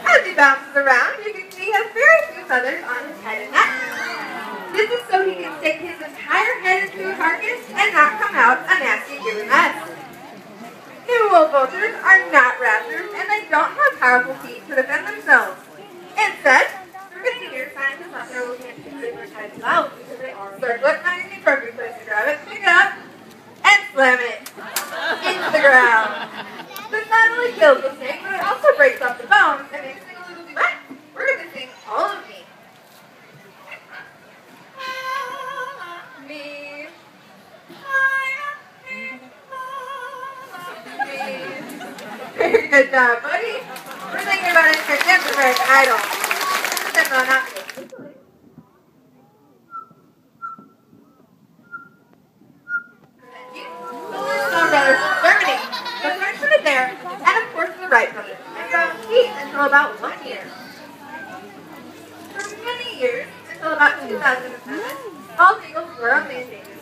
As he bounces around, you can see he has very few feathers on his head and neck. This is so he can stick his entire head into a carcass and not come out a nasty gooey mess. New wool vultures are not raptors, and they don't have powerful feet to defend themselves. Instead, for 50 years, scientists thought they were looking at two different types of owls because they circle it, finding the perfect place to grab it, pick it up, and slam it into the ground. This not only kills the snake, but it also breaks up the bones and makes it a little duet. We're going to sing All of Me. Me. Very good job, buddy. We're thinking about entering American Idol. No, not me. Stone Brothers from Germany. The French were there, and of course the Wright brothers. And got peace until about 1 year. For many years, until about 2007, bald eagles were on the endangered